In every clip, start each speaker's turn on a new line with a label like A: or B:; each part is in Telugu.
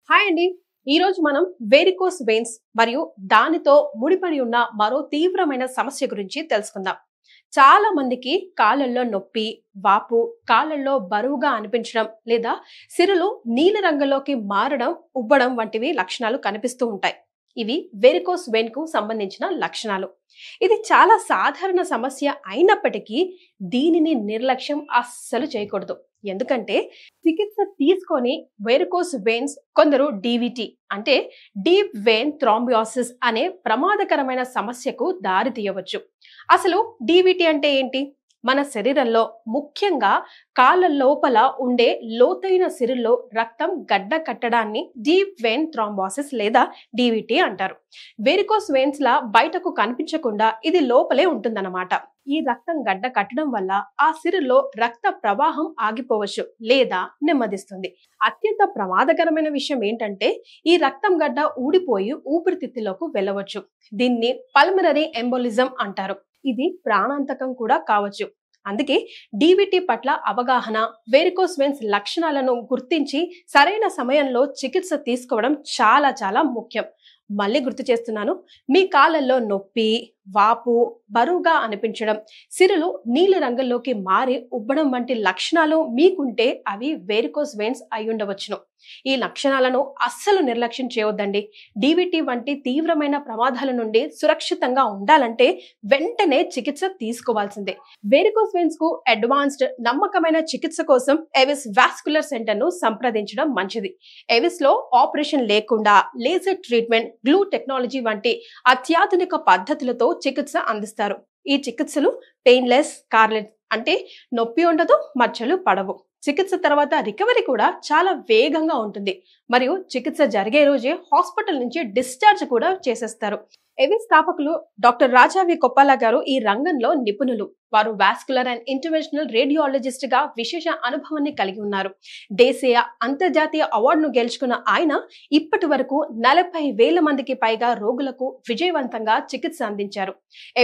A: హాయ్ అండి. ఈరోజు మనం వేరికోస్ వెయిన్స్ మరియు దానితో ముడిపడి ఉన్న మరో తీవ్రమైన సమస్య గురించి తెలుసుకుందాం. చాలా మందికి కాళ్ళల్లో నొప్పి, వాపు, కాళ్ళల్లో బరువుగా అనిపించడం లేదా సిరులు నీలి రంగులోకి మారడం, ఉబ్బడం వంటివి లక్షణాలు కనిపిస్తూ ఉంటాయి. ఇవి వెరికోస్ వెయిన్ కు సంబంధించిన లక్షణాలు. ఇది చాలా సాధారణ సమస్య అయినప్పటికీ దీనిని నిర్లక్ష్యం అస్సలు చేయకూడదు. ఎందుకంటే చికిత్స తీసుకొని వెరికోస్ వెయిన్స్ కొందరు డివిటి అంటే డీప్ వెయిన్ థ్రాంబోసిస్ అనే ప్రమాదకరమైన సమస్యకు దారి తీయవచ్చు. అసలు డివిటి అంటే ఏంటి? మన శరీరంలో ముఖ్యంగా కాళ్ళ లోపల ఉండే లోతైన సిరుల్లో రక్తం గడ్డ కట్టడాన్ని డీప్ వెయిన్ థ్రాంబోసిస్ లేదా డివిటి అంటారు. వెరికోస్ వెయిన్స్ లా బయటకు కనిపించకుండా ఇది లోపలే ఉంటుందన్నమాట. ఈ రక్తం గడ్డ కట్టడం వల్ల ఆ సిరుల్లో రక్త ప్రవాహం ఆగిపోవచ్చు లేదా నెమ్మదిస్తుంది. అత్యంత ప్రమాదకరమైన విషయం ఏంటంటే ఈ రక్తం గడ్డ ఊడిపోయి ఊపిరితిత్తులోకి వెళ్ళవచ్చు. దీన్ని పల్మనరీ ఎంబోలిజం అంటారు. ఇది ప్రాణాంతకం కూడా కావచ్చు. అందుకే డివిటి పట్ల అవగాహన, వెరికోస్ వెయిన్స్ లక్షణాలను గుర్తించి సరైన సమయంలో చికిత్స తీసుకోవడం చాలా చాలా ముఖ్యం. మళ్ళీ గుర్తు చేస్తున్నాను, మీ కాళ్ళల్లో నొప్పి, వాపు, బరువుగా అనిపించడం, సిరులు నీలి రంగులోకి మారి ఉబ్బడం వంటి లక్షణాలు మీకుంటే అవి వెరికోస్ వెయిన్స్ అయి ఉండవచ్చును. ఈ లక్షణాలను అస్సలు నిర్లక్ష్యం చేయవద్దండి. డివిటి వంటి తీవ్రమైన ప్రమాదాల నుండి సురక్షితంగా ఉండాలంటే వెంటనే చికిత్స తీసుకోవాల్సిందే. వెరికోస్ వెయిన్స్ కు అడ్వాన్స్డ్ నమ్మకమైన చికిత్స కోసం ఎవిస్ వాస్కులర్ సెంటర్ ను సంప్రదించడం మంచిది. ఎవిస్ లో ఆపరేషన్ లేకుండా లేజర్ ట్రీట్మెంట్, గ్లూ టెక్నాలజీ వంటి అత్యాధునిక పద్ధతులతో చికిత్స అందిస్తారు. ఈ చికిత్సలు పెయిన్లెస్, కార్లెస్ అంటే నొప్పి ఉండదు, మచ్చలు పడవు. చికిత్స తర్వాత రికవరీ కూడా చాలా వేగంగా ఉంటుంది. మరియు చికిత్స జరిగే రోజే హాస్పిటల్ నుంచి డిశ్చార్జ్ కూడా చేసేస్తారు. ఎవిస్ స్థాపకులు డాక్టర్ రాజావి కొప్పాల గారు ఈ రంగంలో నిపుణులు. వారు వాస్కులర్ అండ్ ఇంటర్వెన్షనల్ రేడియాలజిస్ట్ గా విశేష అనుభవాన్ని కలిగి ఉన్నారు. దేశీయ, అంతర్జాతీయ అవార్డును గెలుచుకున్న ఆయన ఇప్పటి వరకు 40,000 మందికి పైగా రోగులకు విజయవంతంగా చికిత్స అందించారు.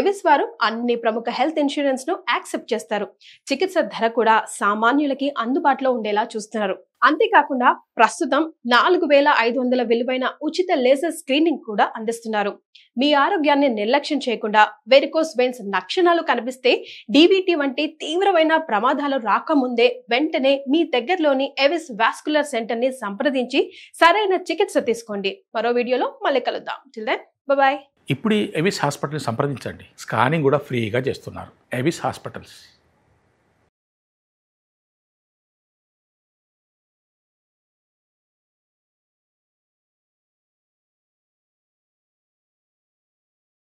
A: ఎవిస్ వారు అన్ని ప్రముఖ హెల్త్ ఇన్సూరెన్స్ ను యాక్సెప్ట్ చేస్తారు. చికిత్స ధర కూడా సామాన్యులకి అందుబాటులో ఉండేలా చూస్తున్నారు. అంతేకాకుండా ప్రస్తుతం 4,500 విలువైన ఉచిత లేజర్ స్క్రీనింగ్ కూడా అందిస్తున్నారు. మీ ఆరోగ్యాన్ని నిర్లక్ష్యం చేయకుండా వెరికోస్ వెయిన్స్ లక్షణాలు కనిపిస్తే డివిటి వంటి తీవ్రమైన ప్రమాదాలు రాకముందే వెంటనే మీ దగ్గరలోని ఎవిస్ వాస్కులర్ సెంటర్ ని సంప్రదించి సరైన చికిత్స తీసుకోండి. మరో వీడియోలో మళ్ళీ కలుద్దాం. Till then bye.
B: ఇప్పుడు ఎవిస్ హాస్పిటల్ని సంప్రదించండి. స్కానింగ్ కూడా ఫ్రీగా చేస్తున్నారు. Avis hospitals.